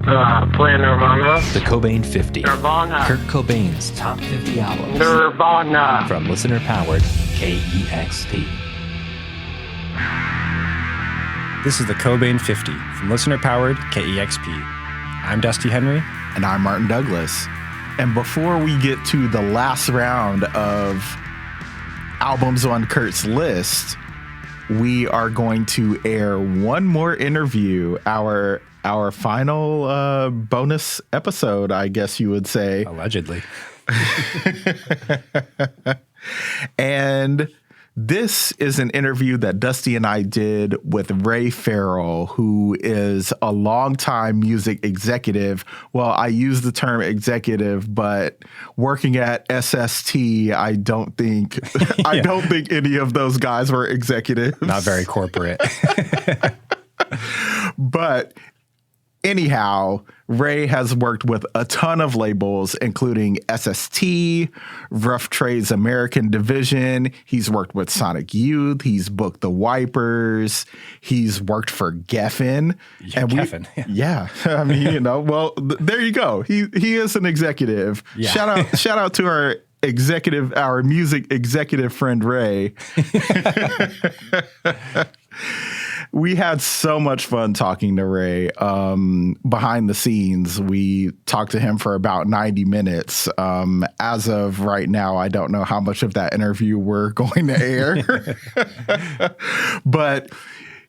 Playing Nirvana. The Cobain 50. Nirvana. Kurt Cobain's top 50 albums. Nirvana. From listener-powered KEXP. This is the Cobain 50 from listener-powered KEXP. I'm Dusty Henry. And I'm Martin Douglas. And before we get to the last round of albums on Kurt's list, we are going to air one more interview, our final bonus episode, I guess you would say. Allegedly. And this is an interview that Dusty and I did with Ray Farrell, who is a longtime music executive. Well, I use the term executive, but working at SST, I don't think any of those guys were executives. Not very corporate. But anyhow, Ray has worked with a ton of labels, including SST, Rough Trade's American division. He's worked with Sonic Youth. He's booked the Wipers. He's worked for Geffen. Geffen. Yeah. I mean, well, there you go. He is an executive. Yeah. Shout out to our music executive friend, Ray. We had so much fun talking to Ray behind the scenes. We talked to him for about 90 minutes. As of right now, I don't know how much of that interview we're going to air. But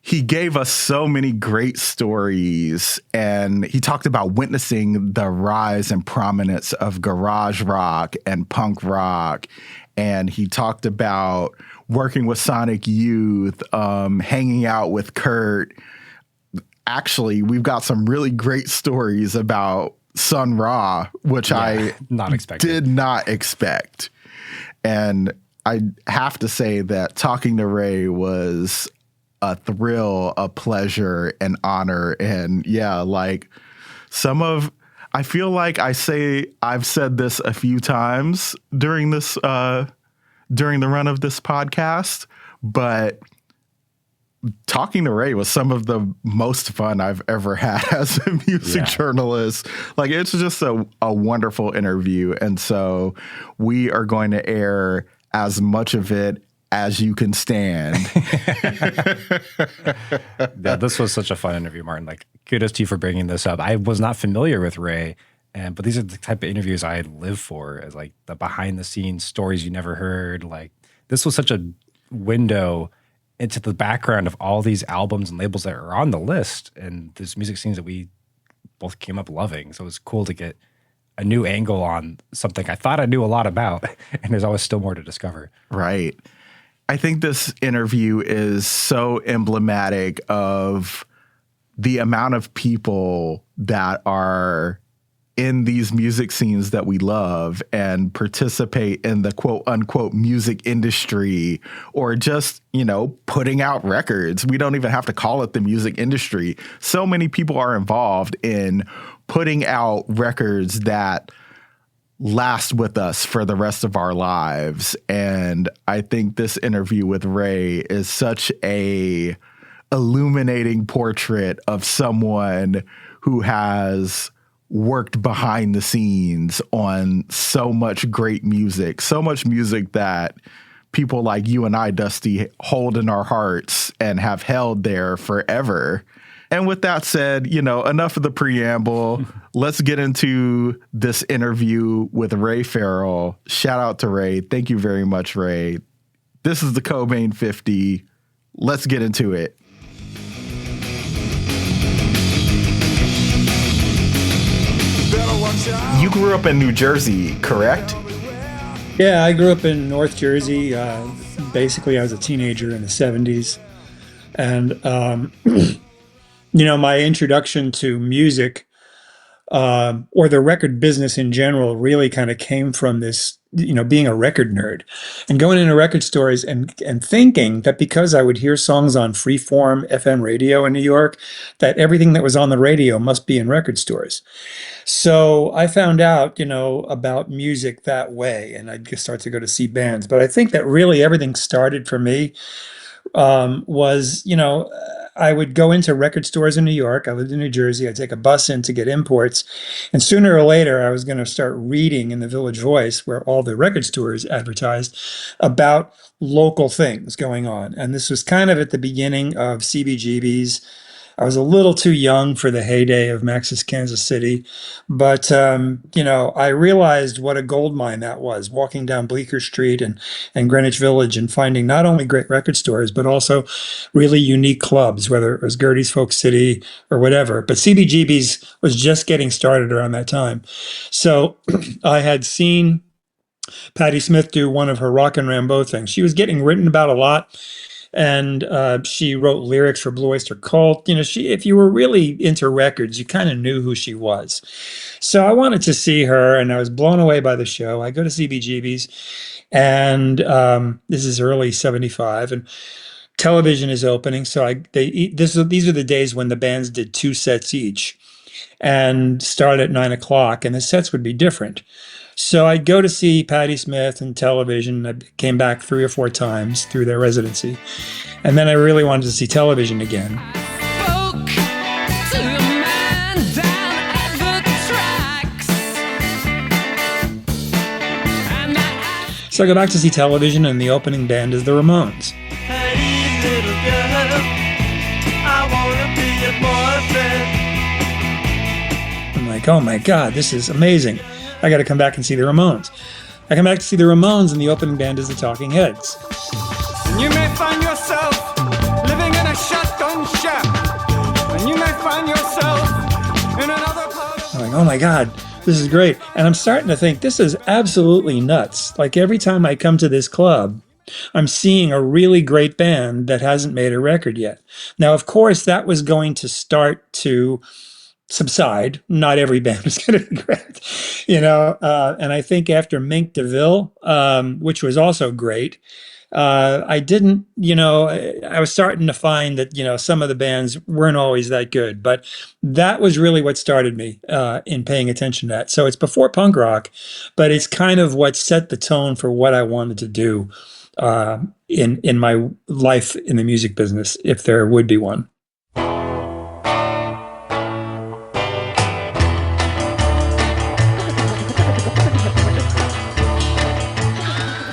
he gave us so many great stories, and he talked about witnessing the rise and prominence of garage rock and punk rock. And he talked about working with Sonic Youth, hanging out with Kurt. Actually, we've got some really great stories about Sun Ra, which I did not expect. And I have to say that talking to Ray was a thrill, a pleasure, an honor. And yeah, like I feel like I've said this a few times during the run of this podcast, but talking to Ray was some of the most fun I've ever had as a music journalist. Like, it's just a wonderful interview. And so we are going to air as much of it as you can stand. Yeah, this was such a fun interview, Martin. Like, kudos to you for bringing this up. I was not familiar with Ray, but these are the type of interviews I live for, as like the behind the scenes stories you never heard. Like, this was such a window into the background of all these albums and labels that are on the list and this music scenes that we both came up loving. So it was cool to get a new angle on something I thought I knew a lot about, and there's always still more to discover. Right. I think this interview is so emblematic of the amount of people that are in these music scenes that we love and participate in the quote unquote music industry, or just, putting out records. We don't even have to call it the music industry. So many people are involved in putting out records that last with us for the rest of our lives. And I think this interview with Ray is such a illuminating portrait of someone who has worked behind the scenes on so much great music, so much music that people like you and I, Dusty, hold in our hearts and have held there forever. And with that said, enough of the preamble. Let's get into this interview with Ray Farrell. Shout out to Ray. Thank you very much, Ray. This is the Cobain 50. Let's get into it. You grew up in New Jersey, correct? Yeah, I grew up in North Jersey. Basically, I was a teenager in the 70s. And, my introduction to music or the record business in general really kind of came from this, being a record nerd and going into record stores and thinking that because I would hear songs on freeform FM radio in New York, that everything that was on the radio must be in record stores. So I found out, about music that way, and I'd start to go to see bands. But I think that really everything started for me was, I would go into record stores in New York. I lived in New Jersey. I'd take a bus in to get imports. And sooner or later, I was going to start reading in the Village Voice, where all the record stores advertised, about local things going on. And this was kind of at the beginning of CBGB's. I was a little too young for the heyday of Max's Kansas City, but I realized what a gold mine that was, walking down Bleecker Street and Greenwich Village and finding not only great record stores, but also really unique clubs, whether it was Gertie's Folk City or whatever. But CBGB's was just getting started around that time. So I had seen Patti Smith do one of her Rock and Rambo things. She was getting written about a lot. And she wrote lyrics for Blue Oyster Cult. If you were really into records, you kind of knew who she was. So I wanted to see her, and I was blown away by the show. I go to CBGB's, and this is early '75, and television is opening. So these are the days when the bands did 2 sets each, and start at 9 o'clock, and the sets would be different. So I'd go to see Patti Smith and television. I came back 3 or 4 times through their residency. And then I really wanted to see television again. So I go back to see television, and the opening band is the Ramones. Hey, little girl, I wanna be your boyfriend. I'm like, oh my God, this is amazing. I got to come back and see the Ramones. I come back to see the Ramones, and the opening band is the Talking Heads. And you may find yourself living in a shotgun shack. And you may find yourself in another part of... I'm like, oh my God, this is great. And I'm starting to think this is absolutely nuts. Like every time I come to this club, I'm seeing a really great band that hasn't made a record yet. Now, of course, that was going to start to subside. Not every band was going to be great, and I think after Mink DeVille, which was also great, I didn't, I was starting to find that, some of the bands weren't always that good, but that was really what started me in paying attention to that. So it's before punk rock, but it's kind of what set the tone for what I wanted to do in my life in the music business, if there would be one.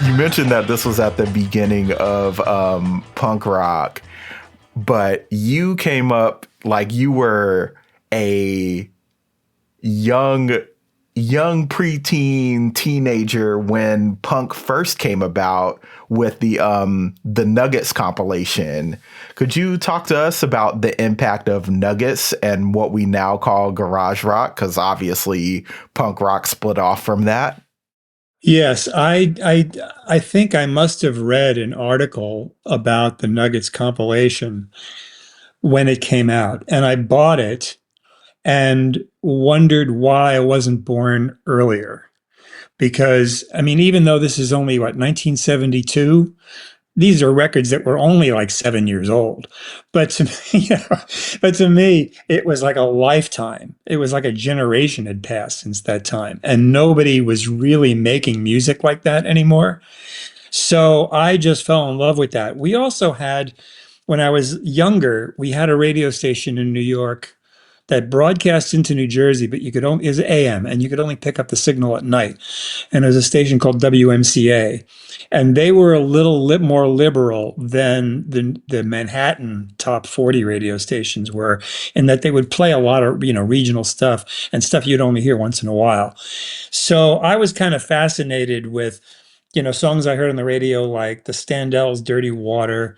You mentioned that this was at the beginning of punk rock, but you came up like you were a young preteen teenager when punk first came about with the Nuggets compilation. Could you talk to us about the impact of Nuggets and what we now call garage rock? Because obviously punk rock split off from that. Yes, I think I must have read an article about the Nuggets compilation when it came out, and I bought it and wondered why I wasn't born earlier. Because, even though this is only, 1972, these are records that were only like 7 years old. But to me, it was like a lifetime. It was like a generation had passed since that time. And nobody was really making music like that anymore. So I just fell in love with that. We also had, when I was younger, we had a radio station in New York that broadcast into New Jersey, but it was AM, and you could only pick up the signal at night. And there's a station called WMCA, and they were a little more liberal than the Manhattan top 40 radio stations were, in that they would play a lot of regional stuff and stuff you'd only hear once in a while. So I was kind of fascinated with songs I heard on the radio, like the Standells' "Dirty Water."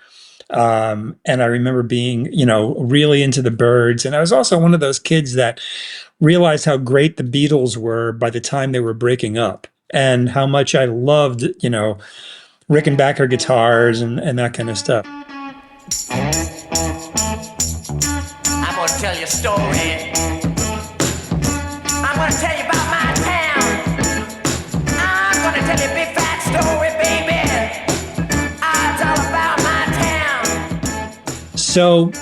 And I remember being, really into the Byrds. And I was also one of those kids that realized how great the Beatles were by the time they were breaking up, and how much I loved, Rickenbacker guitars and that kind of stuff. I'm going to tell you a story. I'm going to tell you about my town. I'm going to tell you a big fat story, baby. It's all about my town. So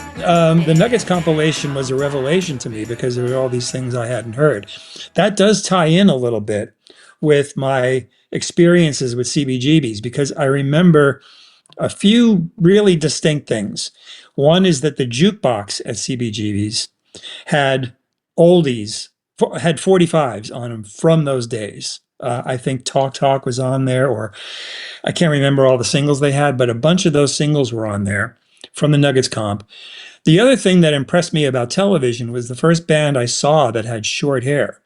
the Nuggets compilation was a revelation to me, because there were all these things I hadn't heard. That does tie in a little bit with my experiences with CBGBs, because I remember a few really distinct things. One is that the jukebox at CBGB's had oldies, had 45s on them from those days. I think Talk Talk was on there, or I can't remember all the singles they had, but a bunch of those singles were on there from the Nuggets comp. The other thing that impressed me about television was the first band I saw that had short hair,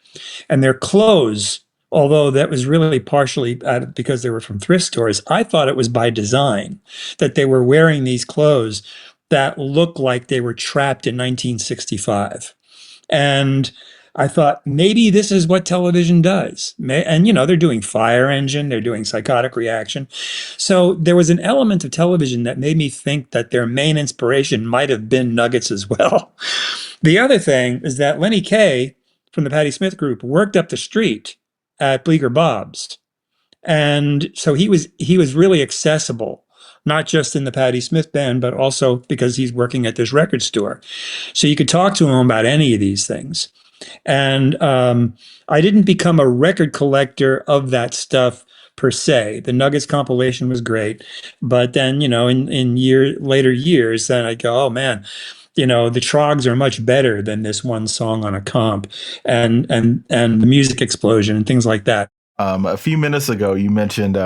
and their clothes, although that was really partially because they were from thrift stores, I thought it was by design that they were wearing these clothes that looked like they were trapped in 1965. And I thought maybe this is what television does. And, they're doing Fire Engine, they're doing Psychotic Reaction. So there was an element of television that made me think that their main inspiration might have been Nuggets as well. The other thing is that Lenny Kaye from the Patti Smith Group worked up the street at Bleecker Bob's. And so he was really accessible, not just in the Patti Smith band, but also because he's working at this record store. So you could talk to him about any of these things. And I didn't become a record collector of that stuff per se. The Nuggets compilation was great, but then in later years, then I go, oh man, the Trogs are much better than this one song on a comp, and the music explosion and things like that. A few minutes ago, you mentioned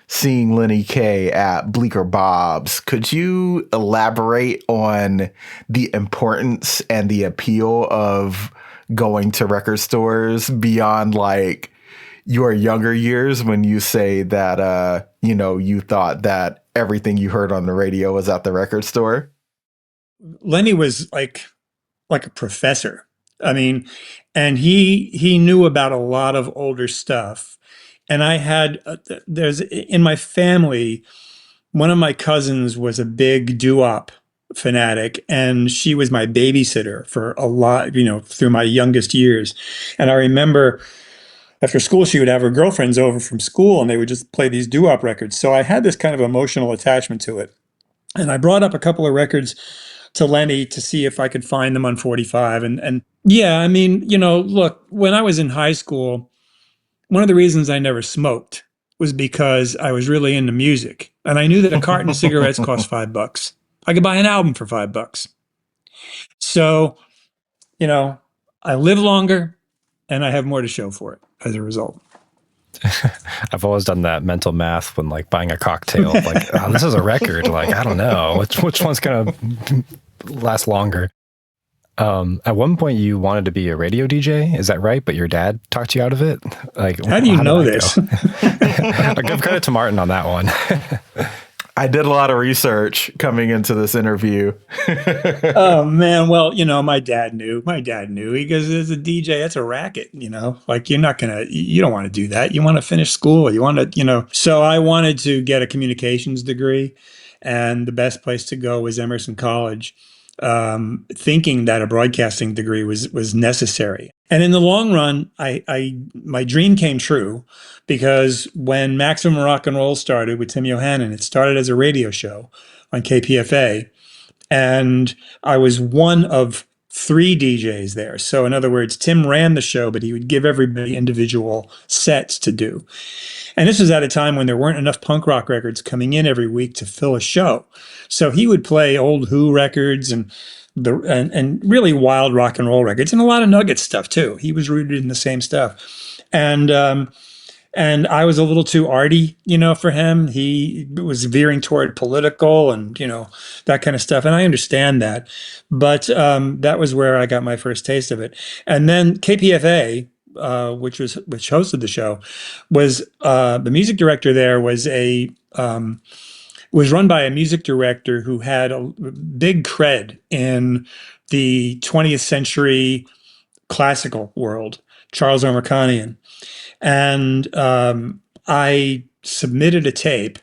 seeing Lenny Kaye at Bleecker Bob's. Could you elaborate on the importance and the appeal of going to record stores beyond like your younger years when you say that, you thought that everything you heard on the radio was at the record store? Lenny was like a professor. I mean, and he knew about a lot of older stuff. And I had, there's in my family, one of my cousins was a big doo-wop fanatic, and she was my babysitter for a lot, through my youngest years. And I remember after school, she would have her girlfriends over from school, and they would just play these doo-wop records. So I had this kind of emotional attachment to it. And I brought up a couple of records to Lenny to see if I could find them on 45. And yeah, I mean, look, when I was in high school, one of the reasons I never smoked was because I was really into music. And I knew that a carton of cigarettes cost $5. I could buy an album for $5. So, I live longer and I have more to show for it as a result. I've always done that mental math when like buying a cocktail. Like, oh, this is a record. Like, I don't know which one's going to last longer. At one point you wanted to be a radio DJ, is that right? But your dad talked you out of it? Like, how do you know this? I give credit to Martin on that one. I did a lot of research coming into this interview. Oh man, well, my dad knew. He goes, as a DJ, that's a racket, like you don't want to do that. You want to finish school. You want to, So I wanted to get a communications degree, and the best place to go was Emerson College. Thinking that a broadcasting degree was necessary. And in the long run, my dream came true, because when Maximum Rock and Roll started with Tim Yohannan, it started as a radio show on KPFA, and I was one of 3 DJs there. So in other words, Tim ran the show, but he would give everybody individual sets to do. And this was at a time when there weren't enough punk rock records coming in every week to fill a show. So he would play old Who records and really wild rock and roll records, and a lot of Nuggets stuff too. He was rooted in the same stuff. And I was a little too arty, for him. He was veering toward political and, that kind of stuff. And I understand that. But that was where I got my first taste of it. And then KPFA, which hosted the show, was the music director there was was run by a music director who had a big cred in the 20th century classical world, Charles Omarkanian. And I submitted a tape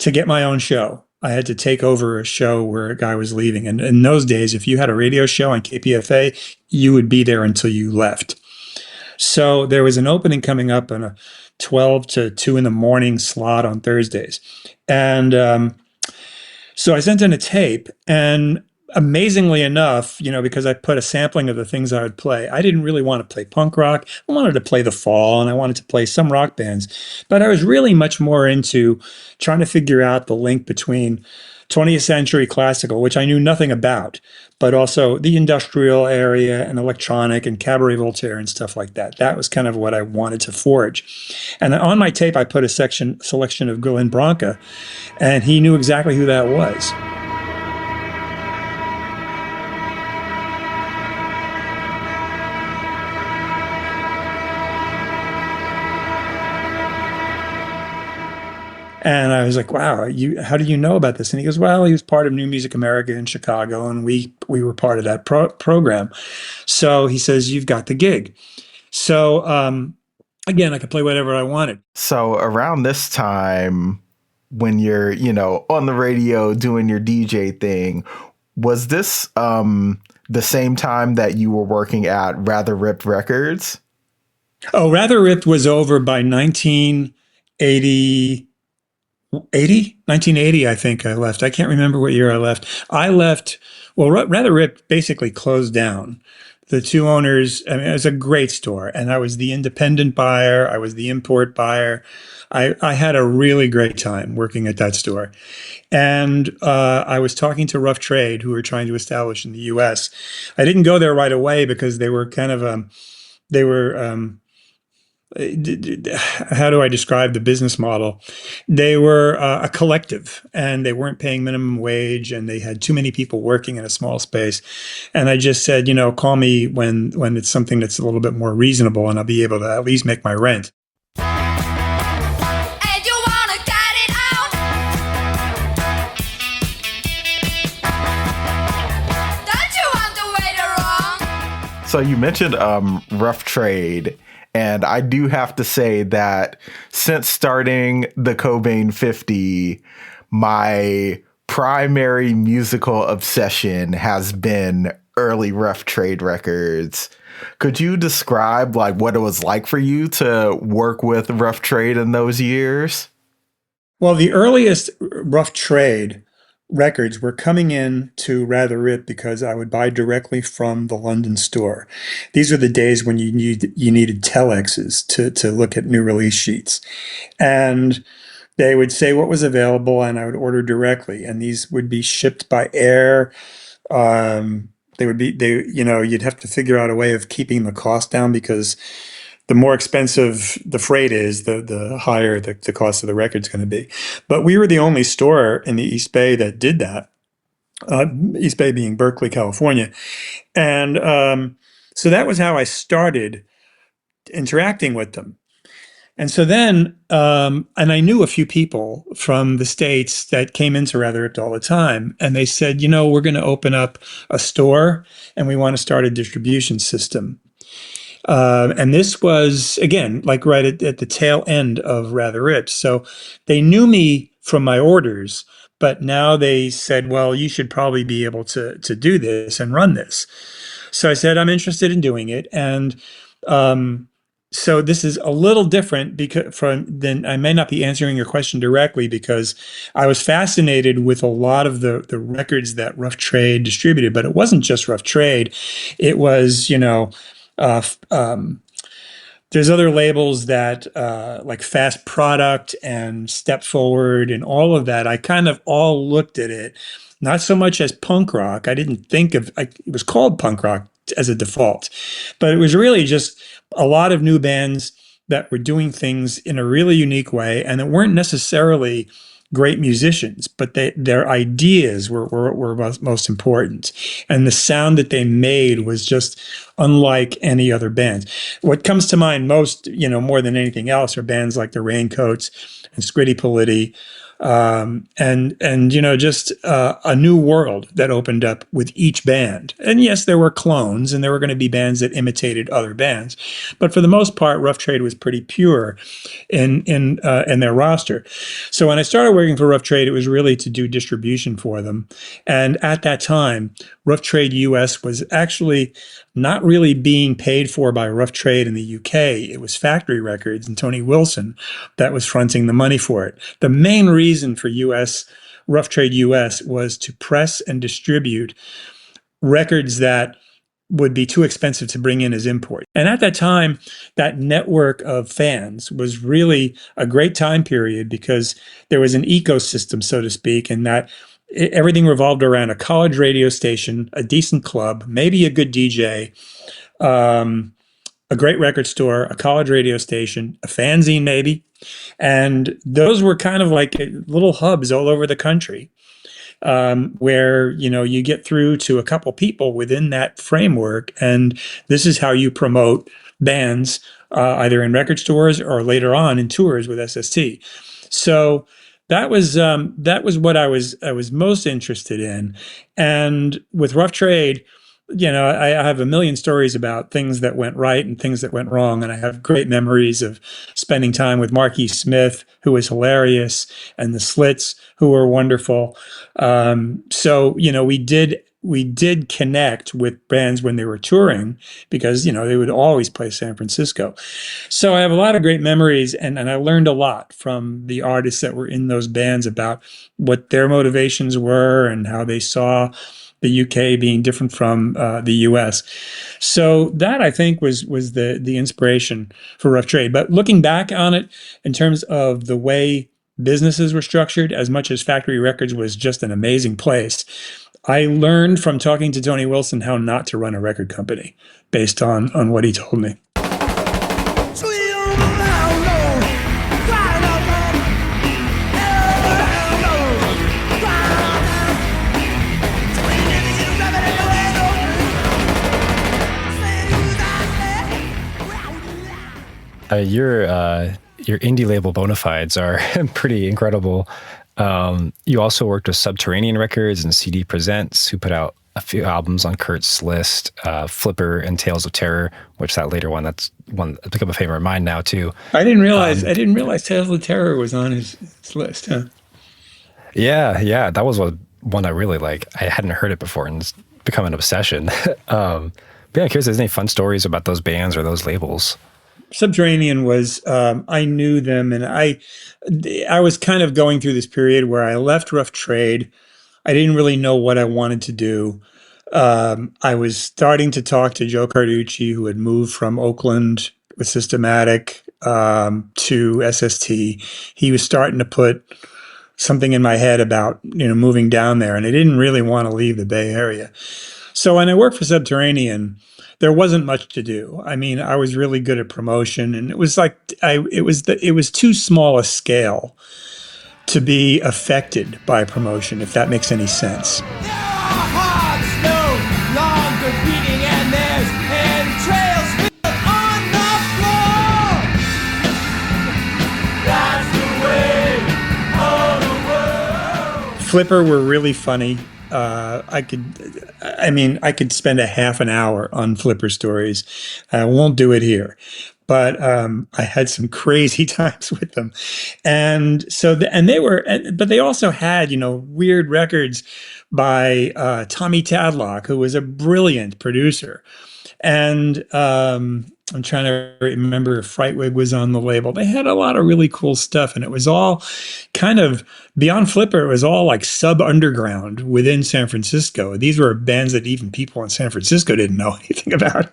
to get my own show. I had to take over a show where a guy was leaving. And in those days, if you had a radio show on KPFA, you would be there until you left. So there was an opening coming up on a 12 to 2 in the morning slot on Thursdays. And so I sent in a tape, and amazingly enough, because I put a sampling of the things I would play, I didn't really want to play punk rock. I wanted to play The Fall, and I wanted to play some rock bands. But I was really much more into trying to figure out the link between 20th century classical, which I knew nothing about, but also the industrial area and electronic and Cabaret Voltaire and stuff like that. That was kind of what I wanted to forge. And on my tape, I put a selection of Glenn Branca, and he knew exactly who that was. And I was like, wow, how do you know about this? And he goes, well, he was part of New Music America in Chicago, and we were part of that program. So he says, you've got the gig. So again, I could play whatever I wanted. So around this time, when you're, on the radio doing your DJ thing, was this the same time that you were working at Rather Ripped Records? Oh, Rather Ripped was over by 1980. 1980, I think I left. I can't remember what year I left. Well, Rather Ripped basically closed down. The two owners, I mean, it was a great store, and I was the independent buyer. I was the import buyer. I had a really great time working at that store. And I was talking to Rough Trade, who were trying to establish in the U.S. I didn't go there right away because they were kind of, how do I describe the business model? They were a collective, and they weren't paying minimum wage, and they had too many people working in a small space. And I just said, call me when it's something that's a little bit more reasonable, and I'll be able to at least make my rent. And you wanna get it out? Don't you want to wait around? So you mentioned Rough Trade. And I do have to say that since starting the Cobain 50, my primary musical obsession has been early Rough Trade records. Could you describe what it was like for you to work with Rough Trade in those years? Well, the earliest Rough Trade records were coming in to Rather Rip because I would buy directly from the London store. These were the days when you needed telexes to look at new release sheets. And they would say what was available, and I would order directly. And these would be shipped by air. You'd have to figure out a way of keeping the cost down, because the more expensive the freight is, the higher the cost of the record's going to be. But we were the only store in the East Bay that did that, East Bay being Berkeley, California. And so that was how I started interacting with them. And so then, and I knew a few people from the States that came into Rather Ripped all the time, and they said, we're going to open up a store, and we want to start a distribution system. And this was, again, right at the tail end of Rather Ripped. So they knew me from my orders, but now they said, well, you should probably be able to do this and run this. So I said, I'm interested in doing it. And so this is a little different than I may not be answering your question directly, because I was fascinated with a lot of the records that Rough Trade distributed, but it wasn't just Rough Trade. It was, there's other labels that like Fast Product and Step Forward and all of that. I kind of all looked at it, not so much as punk rock. I didn't think of it was called punk rock as a default, but it was really just a lot of new bands that were doing things in a really unique way, and that weren't necessarily great musicians, but their ideas were most important. And the sound that they made was just unlike any other band. What comes to mind most, more than anything else, are bands like the Raincoats and Scritti Politti, just a new world that opened up with each band. And yes, there were clones, and there were going to be bands that imitated other bands, but for the most part, Rough Trade was pretty pure in their roster. So when I started working for Rough Trade, it was really to do distribution for them. And at that time, Rough Trade US was actually not really being paid for by Rough Trade in the UK. It was Factory Records and Tony Wilson that was fronting the money for it. The main reason for US Rough Trade US was to press and distribute records that would be too expensive to bring in as import. And at that time, that network of fans was really a great time period because there was an ecosystem, so to speak, and that everything revolved around a college radio station, a decent club, maybe a good DJ, a great record store, a college radio station, a fanzine maybe. And those were kind of like little hubs all over the country. Where, you know, you get through to a couple people within that framework, and this is how you promote bands, either in record stores or later on in tours with SST. So that was what I was most interested in. And with Rough Trade, you know, I have a million stories about things that went right and things that went wrong. And I have great memories of spending time with Marquis Smith, who was hilarious, and the Slits, who were wonderful. So, you know, we did connect with bands when they were touring because, you know, they would always play San Francisco. So I have a lot of great memories, and I learned a lot from the artists that were in those bands about what their motivations were and how they saw the UK being different from the US. So that, I think, was the inspiration for Rough Trade. But looking back on it, in terms of the way businesses were structured, as much as Factory Records was just an amazing place, I learned from talking to Tony Wilson how not to run a record company based on what he told me. Your indie label bona fides are pretty incredible. You also worked with Subterranean Records and CD Presents, who put out a few albums on Kurt's list, Flipper and Tales of Terror, which that's one that's become a favorite of mine now too. I didn't realize Tales of Terror was on his list. Huh? Yeah, that was one I really like. I hadn't heard it before, and it's become an obsession. But yeah, I'm curious if there's any fun stories about those bands or those labels. Subterranean was, I knew them, and I was kind of going through this period where I left Rough Trade. I didn't really know what I wanted to do. I was starting to talk to Joe Carducci, who had moved from Oakland with Systematic to SST. He was starting to put something in my head about, you know, moving down there, and I didn't really want to leave the Bay Area. So when I worked for Subterranean, there wasn't much to do. I mean, I was really good at promotion, and it was like it was too small a scale to be affected by promotion, if that makes any sense. Flipper were really funny. I could spend a half an hour on Flipper stories. I won't do it here, but I had some crazy times with them, and so but they also had, you know, weird records by Tommy Tadlock, who was a brilliant producer, and I'm trying to remember if Frightwig was on the label. They had a lot of really cool stuff, and it was all kind of beyond Flipper. It was all like sub-underground within San Francisco. These were bands that even people in San Francisco didn't know anything about,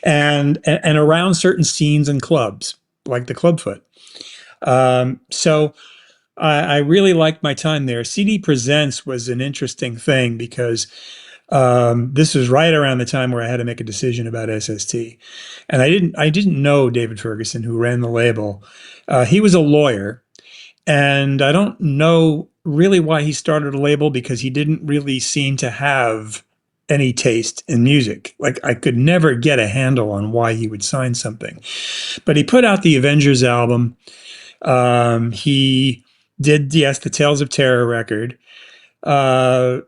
and around certain scenes and clubs, like the Clubfoot. So I really liked my time there. CD Presents was an interesting thing because this was right around the time where I had to make a decision about SST, and I didn't know David Ferguson, who ran the label. He was a lawyer, and I don't know really why he started a label, because he didn't really seem to have any taste in music. Like, I could never get a handle on why he would sign something. But he put out the Avengers album. He did, yes, the Tales of Terror record.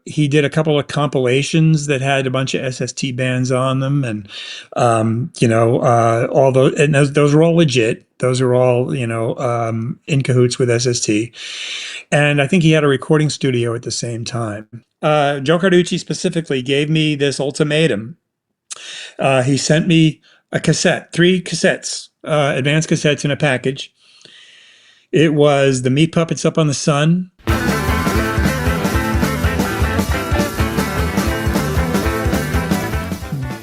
He did a couple of compilations that had a bunch of SST bands on them, and all those, and those were all legit. Those are all, in cahoots with SST. And I think he had a recording studio at the same time. Joe Carducci specifically gave me this ultimatum. He sent me a cassette, 3 cassettes, advanced cassettes in a package. It was the Meat Puppets Up on the Sun.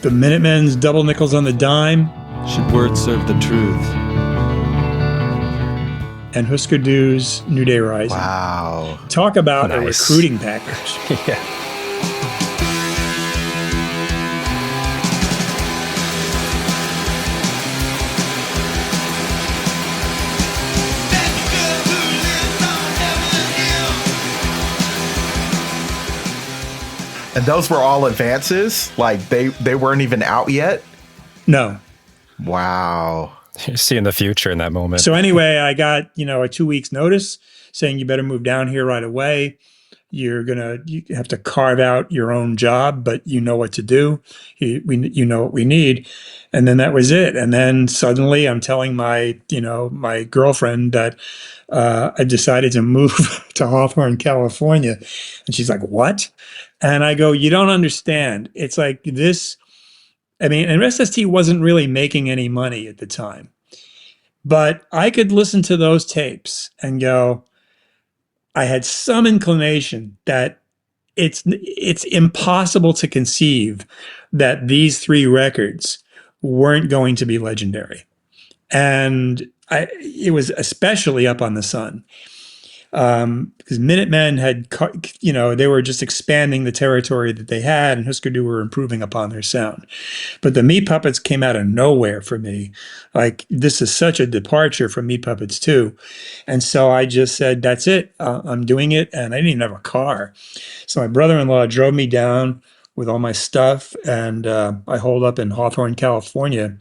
The Minutemen's Double Nickels on the Dime. Should words serve the truth? And Husker Du's New Day Rising. Wow. Talk about a Nice. recruiting package. Yeah. And those were all advances? Like they weren't even out yet? No. Wow. You're seeing the future in that moment. So anyway, I got, a 2 weeks notice saying you better move down here right away. You have to carve out your own job, but you know what to do. You know what we need. And then that was it. And then suddenly I'm telling my girlfriend that I decided to move to Hawthorne, California. And she's like, what? And I go, you don't understand. It's like this. I mean, and SST wasn't really making any money at the time, but I could listen to those tapes and go, I had some inclination that it's impossible to conceive that these 3 records weren't going to be legendary. And it was especially Up on the Sun. Because Minutemen had, they were just expanding the territory that they had, and Husker Du were improving upon their sound. But the Meat Puppets came out of nowhere for me. Like, this is such a departure from Meat Puppets 2. And so I just said, that's it. I'm doing it. And I didn't even have a car. So my brother-in-law drove me down with all my stuff, and I holed up in Hawthorne, California.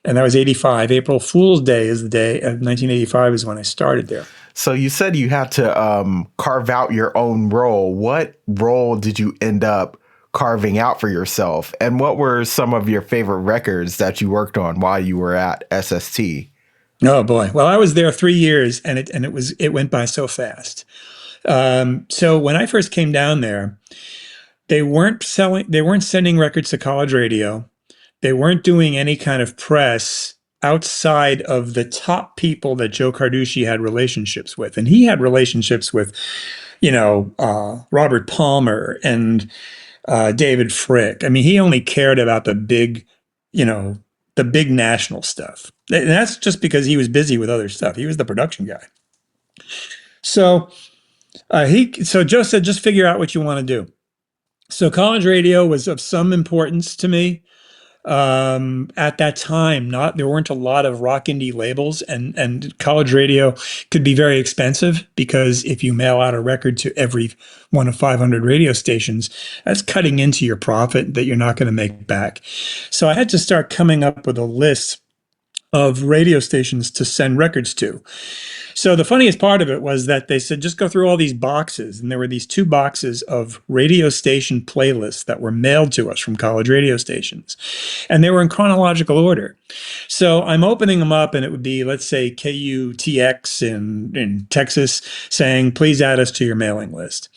And that was 85. April Fool's Day is the day of 1985 is when I started there. So you said you had to carve out your own role. What role did you end up carving out for yourself? And what were some of your favorite records that you worked on while you were at SST? Oh boy. Well, I was there 3 years, and it went by so fast. So when I first came down there, they weren't sending records to college radio. They weren't doing any kind of press outside of the top people that Joe Carducci had relationships with. And he had relationships with, Robert Palmer and David Frick. I mean, he only cared about the big national stuff. And that's just because he was busy with other stuff. He was the production guy. So Joe said, just figure out what you want to do. So college radio was of some importance to me. At that time, there weren't a lot of rock indie labels, and college radio could be very expensive because if you mail out a record to every one of 500 radio stations, that's cutting into your profit that you're not going to make back. So I had to start coming up with a list of radio stations to send records to. So the funniest part of it was that they said, just go through all these boxes. And there were these 2 boxes of radio station playlists that were mailed to us from college radio stations. And they were in chronological order. So I'm opening them up, and it would be, let's say, KUTX in Texas saying, please add us to your mailing list.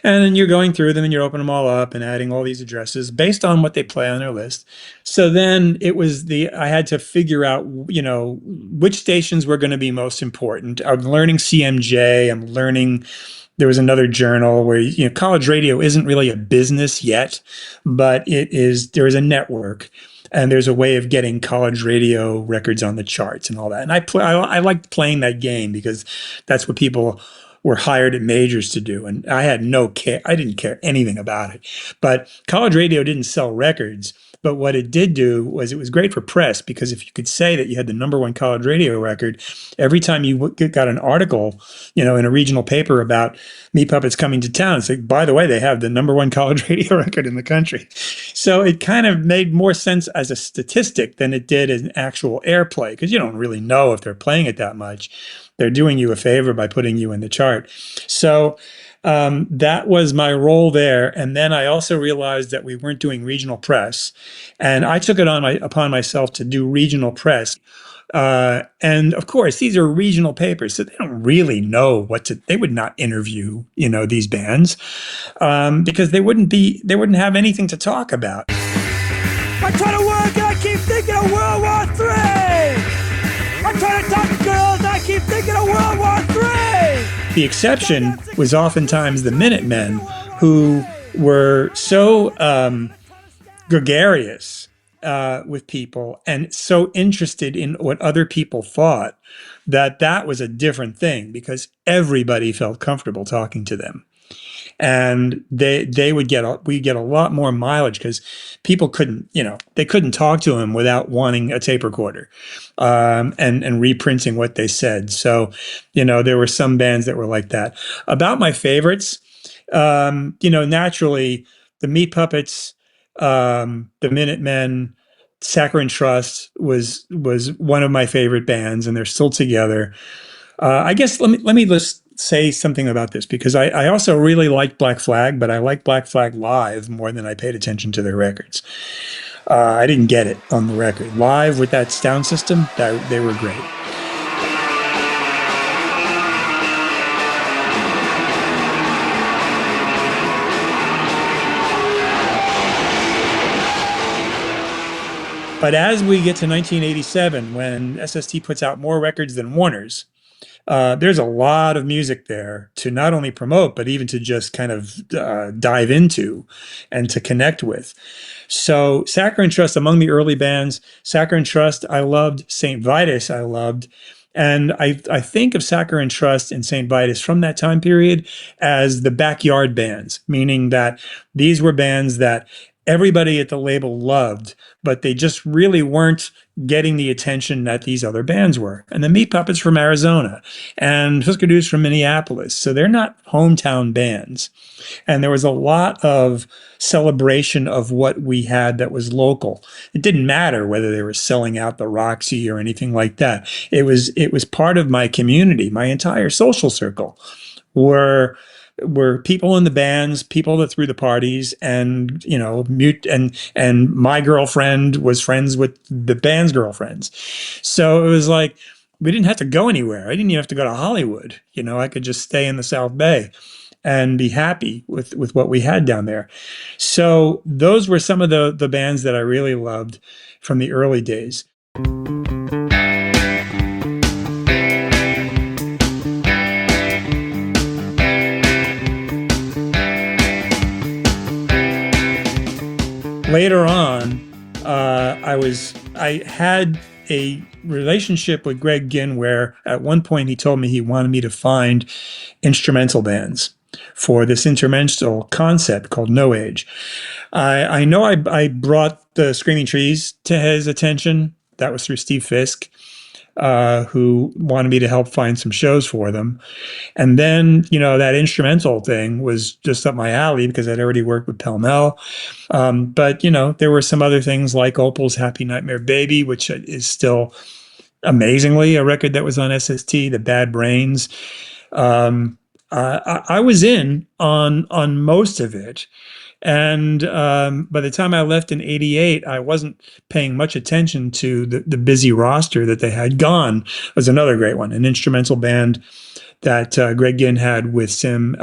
And then you're going through them and you're opening them all up and adding all these addresses based on what they play on their list. So then I had to figure out, which stations were going to be most important. I'm learning CMJ. I'm learning, there was another journal where, college radio isn't really a business yet, but there is a network. And there's a way of getting college radio records on the charts and all that. And I liked playing that game because that's what people were hired at majors to do. And I had no care. I didn't care anything about it. But college radio didn't sell records. But what it did do was it was great for press, because if you could say that you had the #1 college radio record, every time you got an article, in a regional paper about Meat Puppets coming to town, it's like, by the way, they have the #1 college radio record in the country. So it kind of made more sense as a statistic than it did as an actual airplay, because you don't really know if they're playing it that much. They're doing you a favor by putting you in the chart. So that was my role there. And then I also realized that we weren't doing regional press, and I took it upon myself to do regional press. And of course, these are regional papers, so they don't really know they would not interview, these bands, because they wouldn't have anything to talk about. I try to work and I keep thinking of World War III. I try to talk to girls and I keep thinking of World War III. The exception was oftentimes the Minutemen, who were so gregarious with people and so interested in what other people thought that was a different thing because everybody felt comfortable talking to them. And we'd get a lot more mileage because people they couldn't talk to him without wanting a tape recorder and reprinting what they said. So, there were some bands that were like that. About my favorites, naturally, the Meat Puppets, the Minutemen, Saccharine Trust was one of my favorite bands, and they're still together. I guess let me just say something about this because I also really liked Black Flag, but I liked Black Flag live more than I paid attention to their records. I didn't get it on the record. Live with that sound system, they were great. But as we get to 1987, when SST puts out more records than Warner's, there's a lot of music there to not only promote, but even to just kind of dive into and to connect with. So Saccharine Trust, among the early bands, Saccharine Trust I loved, St. Vitus I loved. And I think of Saccharine Trust and St. Vitus from that time period as the backyard bands, meaning that these were bands that everybody at the label loved, but they just really weren't getting the attention that these other bands were. And the Meat Puppets from Arizona and Husker Du's from Minneapolis. So they're not hometown bands. And there was a lot of celebration of what we had that was local. It didn't matter whether they were selling out the Roxy or anything like that. It was part of my community. My entire social circle were people in the bands, people that threw the parties, and and my girlfriend was friends with the band's girlfriends. So it was like we didn't have to go anywhere. I didn't even have to go to Hollywood. I could just stay in the South Bay and be happy with what we had down there. So those were some of the bands that I really loved from the early days. Later on, I had a relationship with Greg Ginn where at one point he told me he wanted me to find instrumental bands for this instrumental concept called No Age. I know I brought the Screaming Trees to his attention. That was through Steve Fisk, who wanted me to help find some shows for them. And then, that instrumental thing was just up my alley because I'd already worked with Pell Mell. But, there were some other things like Opal's Happy Nightmare Baby, which is still amazingly a record that was on SST, The Bad Brains. I was in on most of it. And by the time I left in '88, I wasn't paying much attention to the busy roster that they had. Gone was another great one, an instrumental band that Greg Ginn had with Sim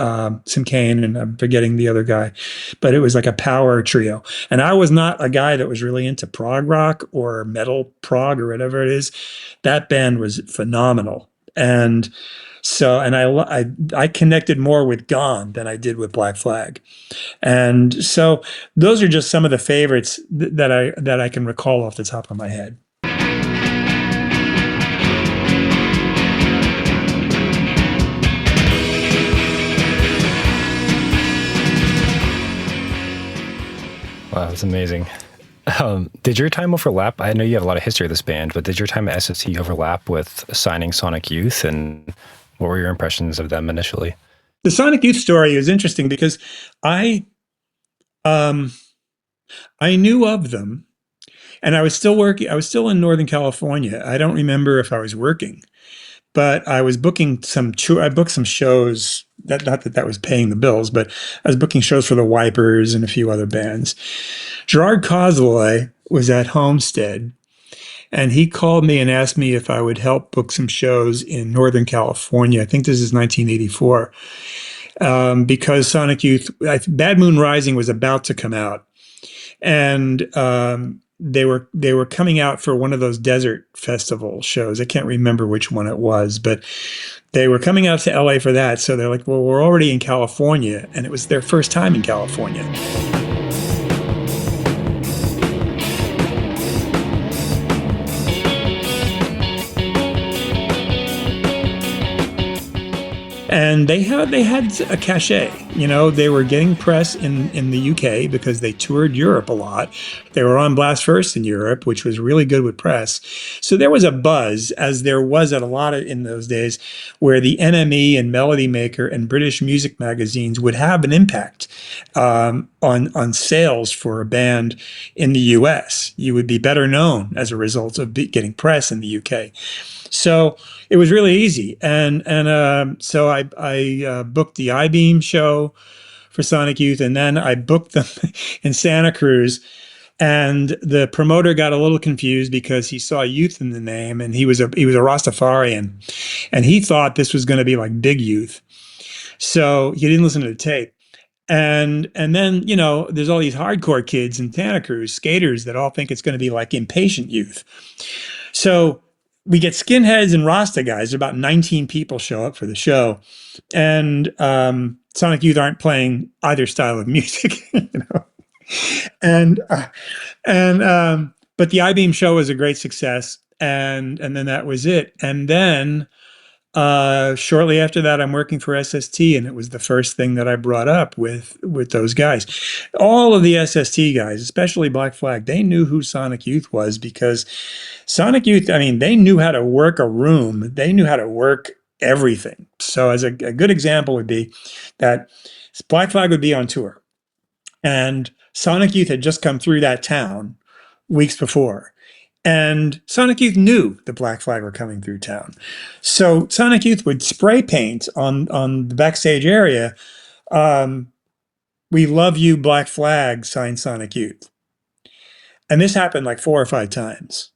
Kane, and I'm forgetting the other guy, but it was like a power trio. And I was not a guy that was really into prog rock or metal prog or whatever it is. That band was phenomenal. And so, and I connected more with Gone than I did with Black Flag. And so those are just some of the favorites that I can recall off the top of my head. Wow, that's amazing. Did your time overlap? I know you have a lot of history of this band, but did your time at SST overlap with signing Sonic Youth, and what were your impressions of them initially? The Sonic Youth story is interesting because I knew of them, and I was still working. I was still in Northern California. I don't remember if I was working, but I was booking I booked some shows. Not that was paying the bills, but I was booking shows for the Wipers and a few other bands. Gerard Cosloy was at Homestead, and he called me and asked me if I would help book some shows in Northern California. I think this is 1984, because Sonic Youth, Bad Moon Rising was about to come out, and they were coming out for one of those desert festival shows. I can't remember which one it was, but they were coming out to LA for that. So they're like, well, we're already in California, and it was their first time in California. and they had a cachet. You know, they were getting press in the UK because they toured Europe a lot. They were on Blast First in Europe, which was really good with press. So there was a buzz, as there was at a lot of in those days, where the NME and Melody Maker and British music magazines would have an impact on sales for a band in the US. You would be better known as a result of getting press in the UK. So it was really easy, and so I booked the I-Beam show for Sonic Youth, and then I booked them in Santa Cruz. And the promoter got a little confused because he saw youth in the name, and he was a Rastafarian, and he thought this was going to be like Big Youth. So he didn't listen to the tape. And then, you know, there's all these hardcore kids in Santa Cruz, skaters, that all think it's going to be like Impatient Youth. So we get skinheads and Rasta guys. About 19 people show up for the show, and Sonic Youth aren't playing either style of music, you know. But the I-Beam show was a great success, and then that was it. And then shortly after that, I'm working for SST, and it was the first thing that I brought up with those guys. All of the SST guys, especially Black Flag, they knew who Sonic Youth was, because Sonic Youth, I mean, they knew how to work a room. They knew how to work everything. So as a good example would be that Black Flag would be on tour, and Sonic Youth had just come through that town weeks before. And Sonic Youth knew the Black Flag were coming through town. So Sonic Youth would spray paint on the backstage area, "We love you, Black Flag, signed Sonic Youth." And this happened like 4 or 5 times.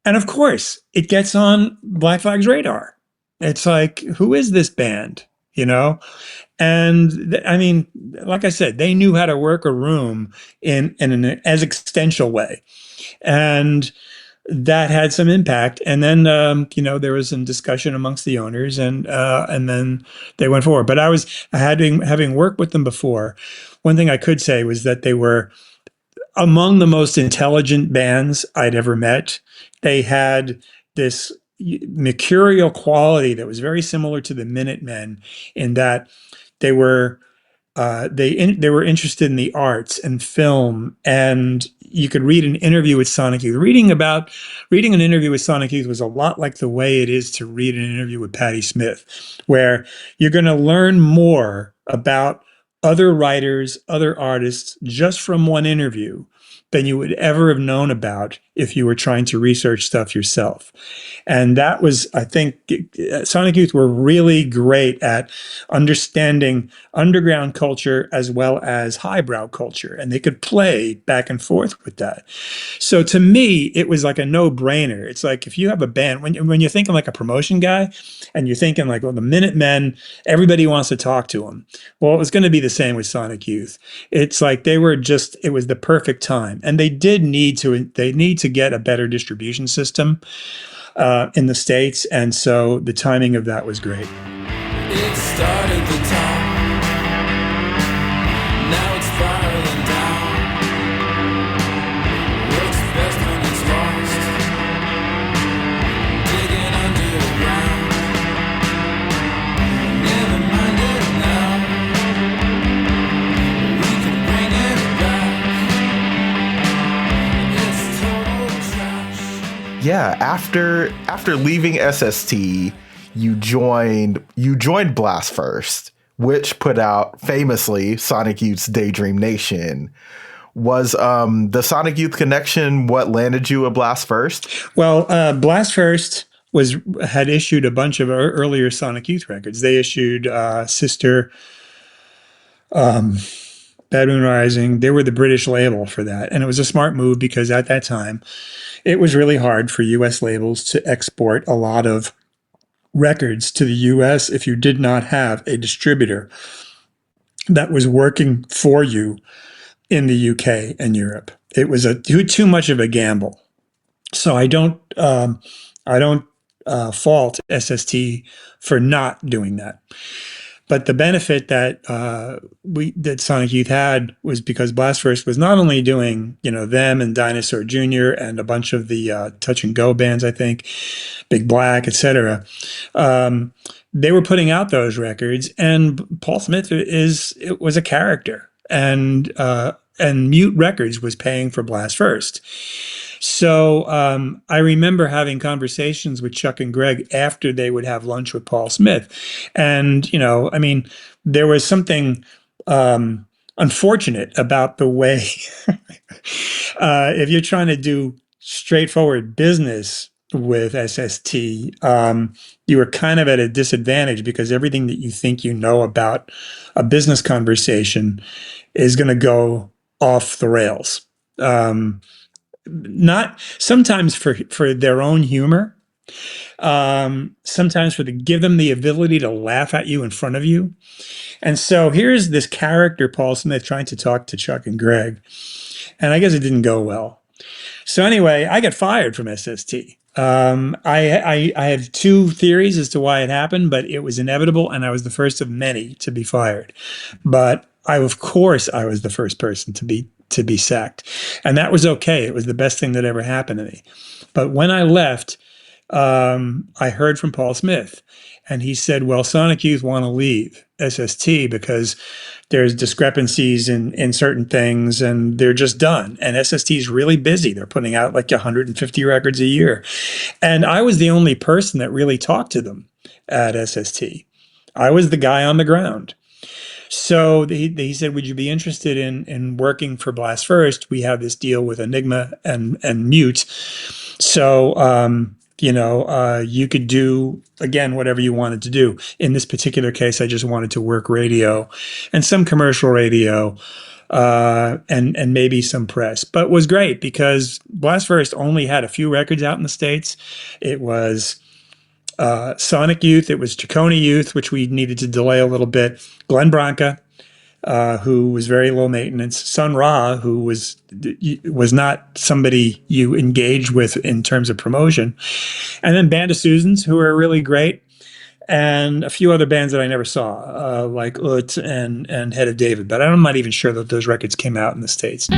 And of course, it gets on Black Flag's radar. It's like, who is this band? You know? And I mean, like I said, they knew how to work a room in an as existential way. And that had some impact. And then, you know, there was some discussion amongst the owners, and then they went forward. But having worked with them before, one thing I could say was that they were among the most intelligent bands I'd ever met. They had this mercurial quality that was very similar to the Minutemen, in that they were interested in the arts and film, and you could read an interview with Sonic Youth. Reading an interview with Sonic Youth was a lot like the way it is to read an interview with Patti Smith, where you're going to learn more about other writers, other artists, just from one interview than you would ever have known about if you were trying to research stuff yourself. And that was, I think, Sonic Youth were really great at understanding underground culture as well as highbrow culture, and they could play back and forth with that. So to me, it was like a no-brainer. It's like, if you have a band, when you're thinking like a promotion guy, and you're thinking like, well, the Minutemen, everybody wants to talk to them. Well, it was going to be the same with Sonic Youth. It's like it was the perfect time. And they need to get a better distribution system in the States. And so the timing of that was great. It started the top, now it's spiraling down. Works best when it's lost, digging under the ground. Never mind it now, we can bring it back. It's total trash. Yeah, after leaving SST, you joined Blast First, which put out famously Sonic Youth's Daydream Nation. Was the Sonic Youth connection what landed you at Blast First? Well, Blast First had issued a bunch of earlier Sonic Youth records. They issued Sister, Bad Moon Rising. They were the British label for that. And it was a smart move, because at that time, it was really hard for US labels to export a lot of records to the US if you did not have a distributor that was working for you in the UK and Europe. It was too much of a gamble. So I don't fault SST for not doing that. But the benefit that that Sonic Youth had was because Blast First was not only doing, them and Dinosaur Jr. and a bunch of the Touch and Go bands, I think, Big Black, etc. They were putting out those records, and Paul Smith was a character, and Mute Records was paying for Blast First. So I remember having conversations with Chuck and Greg after they would have lunch with Paul Smith. And, there was something unfortunate about the way, if you're trying to do straightforward business with SST, you were kind of at a disadvantage because everything that you think you know about a business conversation is going to go off the rails. Not sometimes for their own humor, sometimes give them the ability to laugh at you in front of you. And so here's this character, Paul Smith, trying to talk to Chuck and Greg. And I guess it didn't go well. So anyway, I got fired from SST. I have two theories as to why it happened, but it was inevitable, and I was the first of many to be fired. But of course, I was the first person to be sacked. And that was okay. It was the best thing that ever happened to me. But when I left, I heard from Paul Smith, and he said, well, Sonic Youth want to leave SST because there's discrepancies in certain things, and they're just done. And SST is really busy. They're putting out like 150 records a year. And I was the only person that really talked to them at SST. I was the guy on the ground. So he said, would you be interested in working for Blast First? We have this deal with Enigma and Mute. So, you could do, again, whatever you wanted to do. In this particular case, I just wanted to work radio and some commercial radio and maybe some press. But it was great because Blast First only had a few records out in the States. It was Sonic Youth, it was Chaconi Youth, which we needed to delay a little bit, Glenn Branca, who was very low maintenance, Sun Ra, who was not somebody you engage with in terms of promotion, and then Band of Susans, who were really great, and a few other bands that I never saw, like Ut and Head of David, but I'm not even sure that those records came out in the States.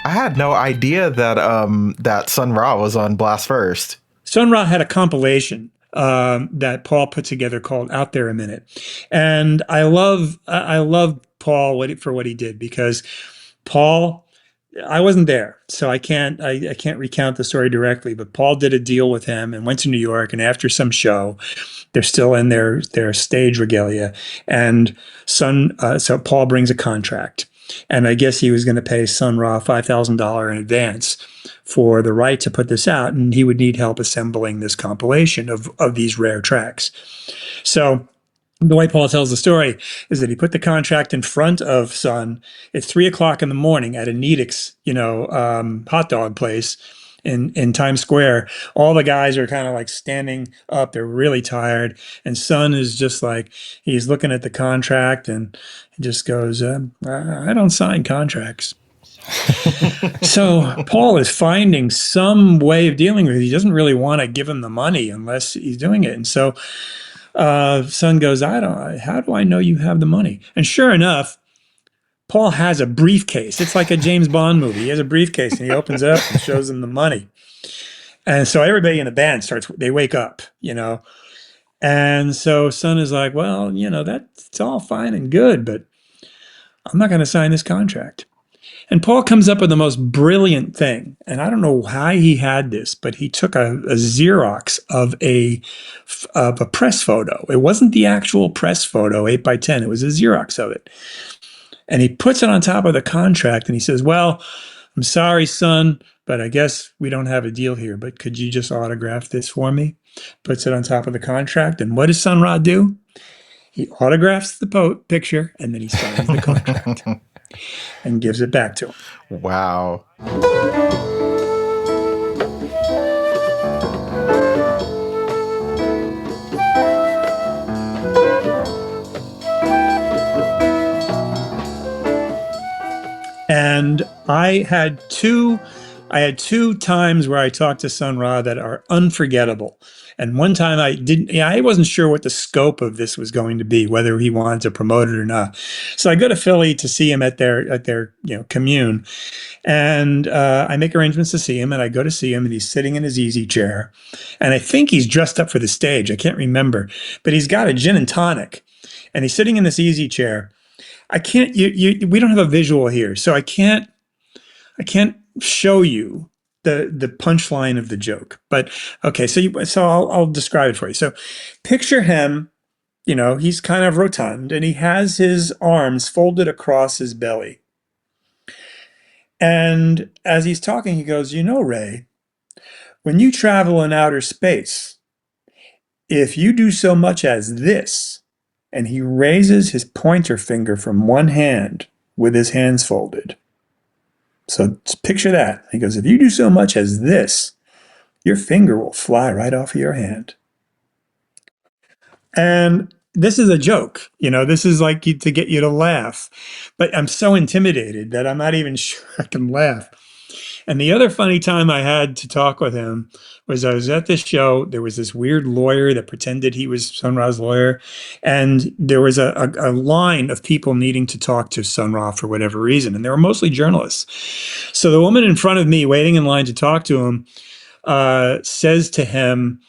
I had no idea that Sun Ra was on Blast First. Sun Ra had a compilation that Paul put together called "Out There a Minute," and I love Paul for what he did, because Paul, I wasn't there, so I can't recount the story directly. But Paul did a deal with him and went to New York, and after some show, they're still in their stage regalia, and so Paul brings a contract. And I guess he was going to pay Sun Ra $5,000 in advance for the right to put this out, and he would need help assembling this compilation of these rare tracks. So the way Paul tells the story is that he put the contract in front of Sun at 3:00 in the morning at a Needix, hot dog place in Times Square. All the guys are kind of like standing up. They're really tired. And Sun is just like, he's looking at the contract and he just goes, I don't sign contracts. So Paul is finding some way of dealing with it. He doesn't really want to give him the money unless he's doing it. And so Sun goes, how do I know you have the money? And sure enough, Paul has a briefcase. It's like a James Bond movie. He has a briefcase and he opens it up and shows them the money. And so everybody in the band they wake up, And so Sun is like, well, that's all fine and good, but I'm not going to sign this contract. And Paul comes up with the most brilliant thing. And I don't know how he had this, but he took a Xerox of a press photo. It wasn't the actual press photo, 8x10. It was a Xerox of it. And he puts it on top of the contract and he says, well, I'm sorry, Sun, but I guess we don't have a deal here, but could you just autograph this for me? Puts it on top of the contract. And what does Sun Ra do? He autographs the picture and then he signs the contract and gives it back to him. Wow. I had two times where I talked to Sun Ra that are unforgettable. And one time I wasn't sure what the scope of this was going to be, whether he wanted to promote it or not. So I go to Philly to see him at their commune, and I make arrangements to see him, and I go to see him, and he's sitting in his easy chair, and I think he's dressed up for the stage. I can't remember, but he's got a gin and tonic, and he's sitting in this easy chair. I can't. We don't have a visual here, so I can't show you the punchline of the joke. But okay, so I'll describe it for you. So picture him, he's kind of rotund and he has his arms folded across his belly. And as he's talking, he goes, Ray, when you travel in outer space, if you do so much as this, and he raises his pointer finger from one hand with his hands folded. So picture that. He goes, if you do so much as this, your finger will fly right off of your hand. And this is a joke. This is like to get you to laugh. But I'm so intimidated that I'm not even sure I can laugh. And the other funny time I had to talk with him was I was at this show. There was this weird lawyer that pretended he was Sun Ra's lawyer. And there was a line of people needing to talk to Sun Ra for whatever reason. And they were mostly journalists. So the woman in front of me waiting in line to talk to him says to him,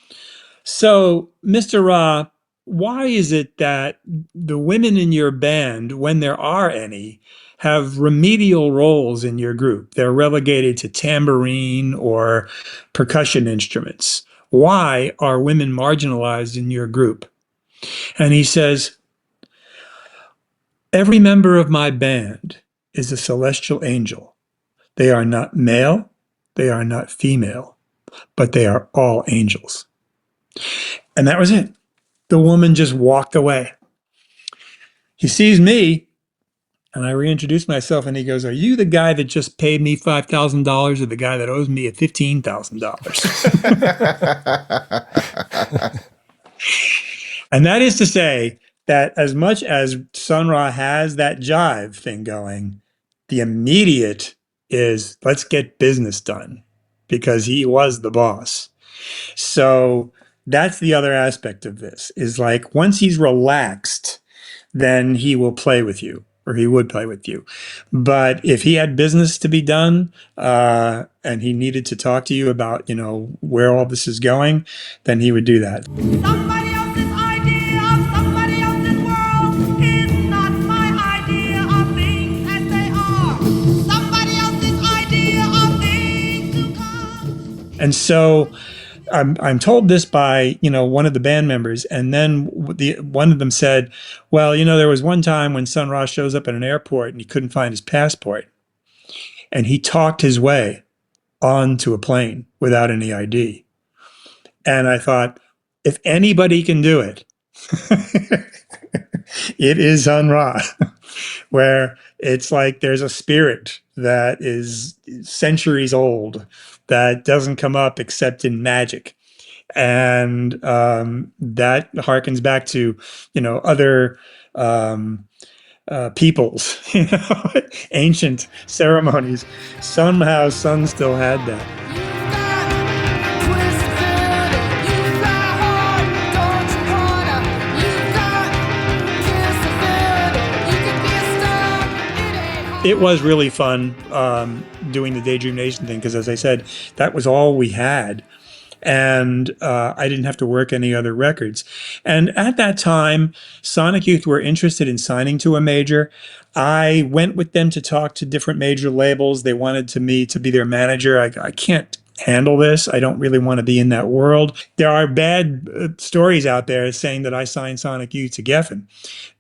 so, Mr. Ra, why is it that the women in your band, when there are any, have remedial roles in your group? They're relegated to tambourine or percussion instruments. Why are women marginalized in your group? And he says, every member of my band is a celestial angel. They are not male, they are not female, but they are all angels. And that was it. The woman just walked away. He sees me, and I reintroduce myself, and he goes, are you the guy that just paid me $5,000 or the guy that owes me $15,000? And that is to say that as much as Sun Ra has that jive thing going, the immediate is let's get business done because he was the boss. So that's the other aspect of this is like once he's relaxed, then he will play with you, or he would play with you. But if he had business to be done and he needed to talk to you about, where all this is going, then he would do that. Somebody else's idea of somebody else's world is not my idea of things as they are. Somebody else's idea of things to come. And so I'm told this by, one of the band members. And then one of them said, well, there was one time when Sun Ra shows up at an airport and he couldn't find his passport. And he talked his way onto a plane without any ID. And I thought, if anybody can do it, it is Sun Ra, where it's like there's a spirit that is centuries old that doesn't come up except in magic. And that harkens back to, other peoples, ancient ceremonies. Somehow Sun still had that. It was really fun doing the Daydream Nation thing because, as I said, that was all we had. And I didn't have to work any other records. And at that time, Sonic Youth were interested in signing to a major. I went with them to talk to different major labels. They wanted me to be their manager. I can't handle this. I don't really want to be in that world. There are bad stories out there saying that I signed Sonic Youth to Geffen.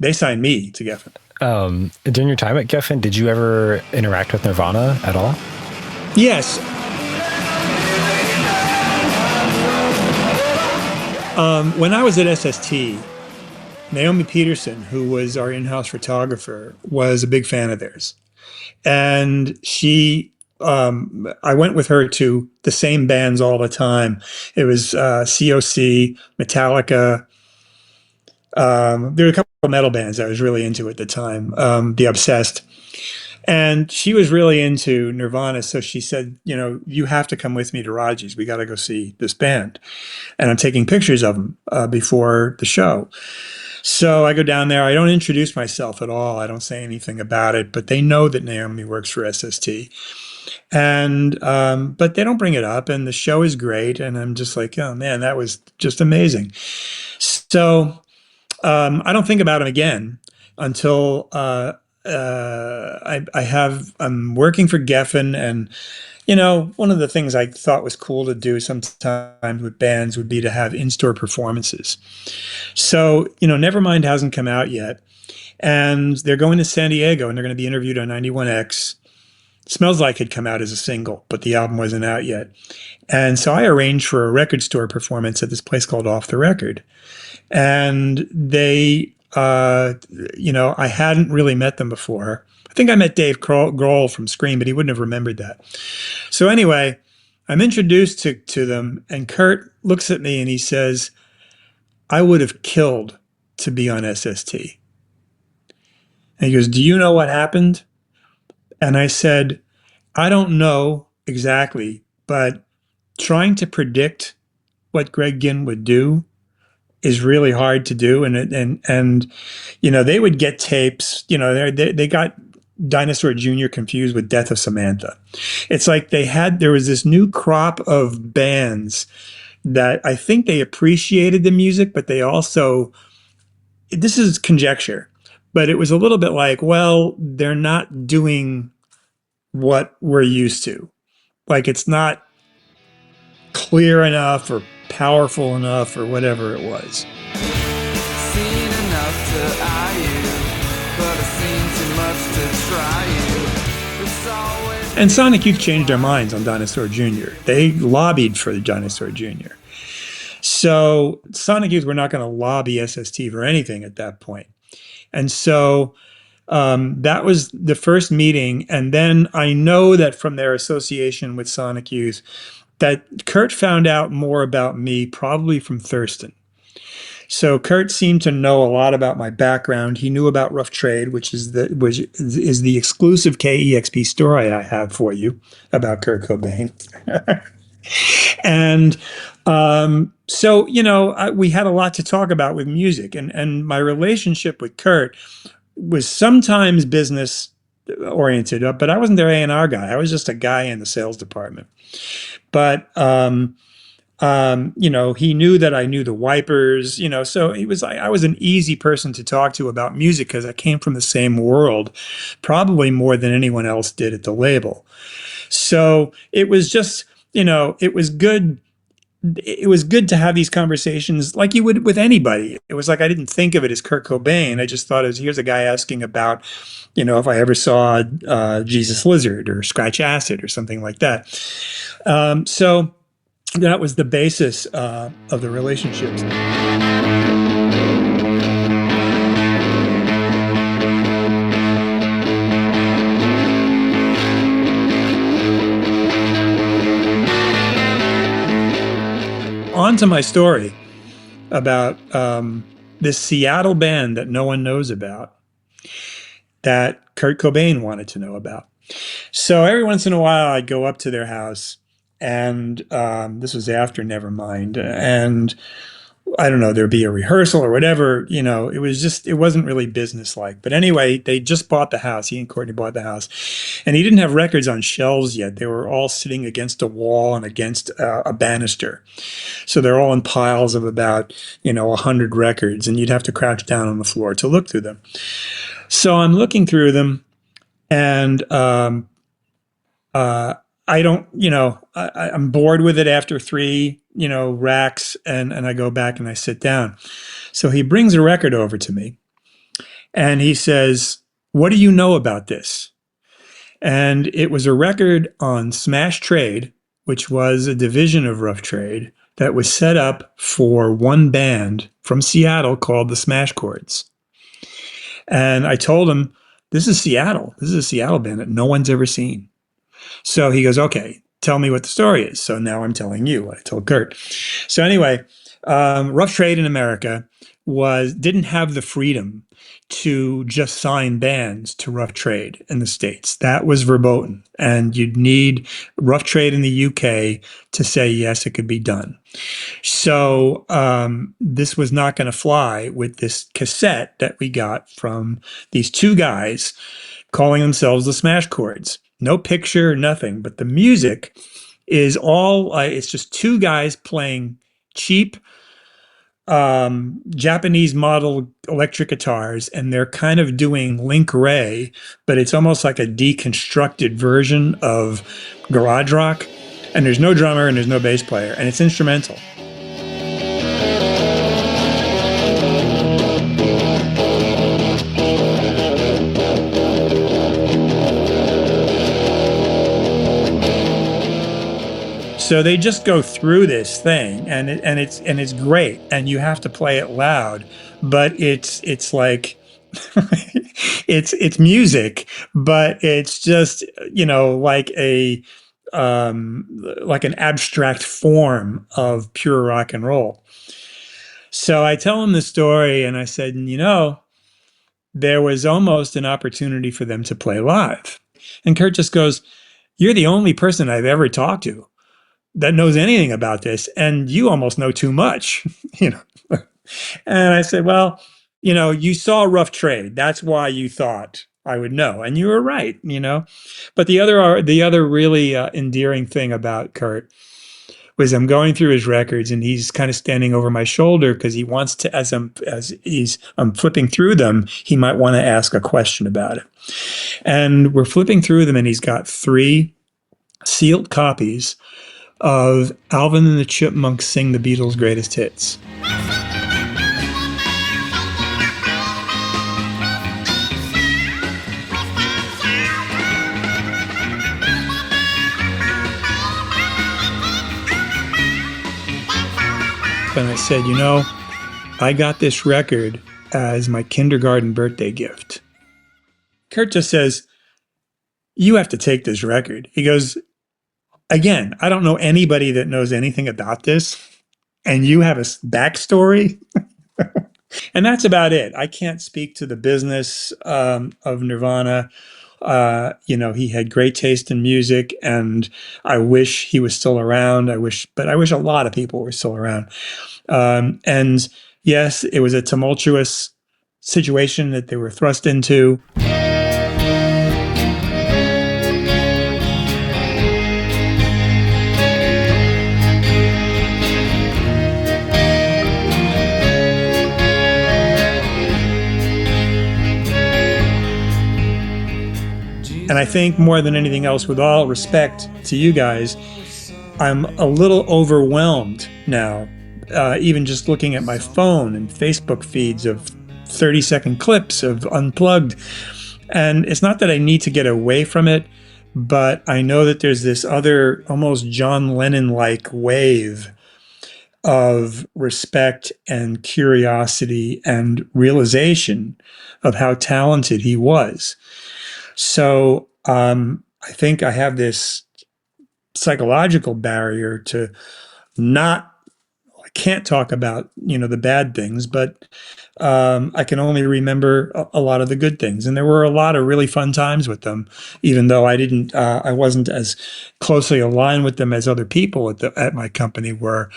They signed me to Geffen. During your time at Geffen, did you ever interact with Nirvana at all? Yes. When I was at SST, Naomi Peterson, who was our in-house photographer, was a big fan of theirs. And I went with her to the same bands all the time. It was COC, Metallica. There were a couple of metal bands I was really into at the time, The Obsessed. And she was really into Nirvana. So she said, you have to come with me to Raji's. We got to go see this band. And I'm taking pictures of them before the show. So I go down there. I don't introduce myself at all. I don't say anything about it, but they know that Naomi works for SST. And but they don't bring it up, and the show is great. And I'm just like, oh man, that was just amazing. So I don't think about him again until I'm working for Geffen, and one of the things I thought was cool to do sometimes with bands would be to have in-store performances. So, Nevermind hasn't come out yet, and they're going to San Diego, and they're going to be interviewed on 91X. Smells Like had come out as a single, but the album wasn't out yet. And so I arranged for a record store performance at this place called Off the Record. And they, I hadn't really met them before. I think I met Dave Grohl from Scream, but he wouldn't have remembered that. So anyway, I'm introduced to them, and Kurt looks at me and he says, I would have killed to be on SST. And he goes, do you know what happened? And I said, I don't know exactly, but trying to predict what Greg Ginn would do is really hard to do. And they would get tapes, they got Dinosaur Jr. confused with Death of Samantha. It's like there was this new crop of bands that I think they appreciated the music, but they also, this is conjecture, but it was a little bit like, well, they're not doing what we're used to. Like, it's not clear enough or powerful enough or whatever it was. Seen enough to eye you, but I've seen too much to try you. It's always And Sonic Youth changed their minds on Dinosaur Jr. They lobbied for the Dinosaur Jr. So Sonic Youth were not going to lobby SST for anything at that point. And so that was the first meeting. And then I know that from their association with Sonic Youth, that Kurt found out more about me probably from Thurston. So Kurt seemed to know a lot about my background. He knew about Rough Trade, which is the exclusive KEXP story I have for you about Kurt Cobain. And so, we had a lot to talk about with music, and my relationship with Kurt was sometimes business oriented, but I wasn't their A&R guy. I was just a guy in the sales department. But, he knew that I knew the Wipers, so I was an easy person to talk to about music because I came from the same world, probably more than anyone else did at the label. So it was just, it was good. It was good to have these conversations like you would with anybody. It was like I didn't think of it as Kurt Cobain. I just thought here's a guy asking about, if I ever saw Jesus Lizard or Scratch Acid or something like that. So that was the basis of the relationships. On to my story about this Seattle band that no one knows about that Kurt Cobain wanted to know about. So every once in a while I'd go up to their house, and this was after Nevermind, and I don't know, there'd be a rehearsal or whatever, it wasn't really businesslike. But anyway, they just bought the house. He and Courtney bought the house, and he didn't have records on shelves yet. They were all sitting against a wall and against a banister. So they're all in piles of about, 100 records, and you'd have to crouch down on the floor to look through them. So I'm looking through them, and I don't, I'm bored with it after 3, racks, and I go back and I sit down. So he brings a record over to me, and he says, what do you know about this? And it was a record on Smash Trade, which was a division of Rough Trade that was set up for one band from Seattle called the Smash Chords. And I told him, this is Seattle. This is a Seattle band that no one's ever seen. So he goes, okay, tell me what the story is. So now I'm telling you what I told Kurt. So anyway, Rough Trade in America didn't have the freedom to just sign bands to Rough Trade in the States. That was verboten, and you'd need Rough Trade in the UK to say yes, it could be done. So this was not going to fly with this cassette that we got from these two guys calling themselves the Smash Chords. No picture, nothing, but the music is all, it's just two guys playing cheap Japanese model electric guitars, and they're kind of doing Link Ray, but it's almost like a deconstructed version of garage rock. And there's no drummer and there's no bass player, and it's instrumental. So they just go through this thing, and it's great, and you have to play it loud, but it's like it's music, but it's just, you know, like an abstract form of pure rock and roll. So I tell him the story, and I said, you know, there was almost an opportunity for them to play live. And Kurt just goes, "You're the only person I've ever talked to that knows anything about this, and you almost know too much," you know. And I said, "Well, you know, you saw Rough Trade. That's why you thought I would know, and you were right, you know." But the other really endearing thing about Kurt was I'm going through his records, and he's kind of standing over my shoulder because he wants to, as I'm flipping through them, he might want to ask a question about it. And we're flipping through them, and he's got 3 sealed copies of Alvin and the Chipmunks Sing the Beatles' Greatest Hits. And I said, you know, I got this record as my kindergarten birthday gift. Kurt just says, "You have to take this record." He goes, "Again, I don't know anybody that knows anything about this, and you have a backstory." And that's about it. I can't speak to the business of Nirvana. You know, he had great taste in music, and I wish he was still around. I wish a lot of people were still around. And yes, it was a tumultuous situation that they were thrust into. And I think more than anything else, with all respect to you guys, I'm a little overwhelmed now, even just looking at my phone and Facebook feeds of 30-second clips of Unplugged. And it's not that I need to get away from it, but I know that there's this other almost John Lennon-like wave of respect and curiosity and realization of how talented he was. So I think I have this psychological barrier to I can't talk about, you know, the bad things, but I can only remember a lot of the good things. And there were a lot of really fun times with them, even though I wasn't as closely aligned with them as other people at my company were.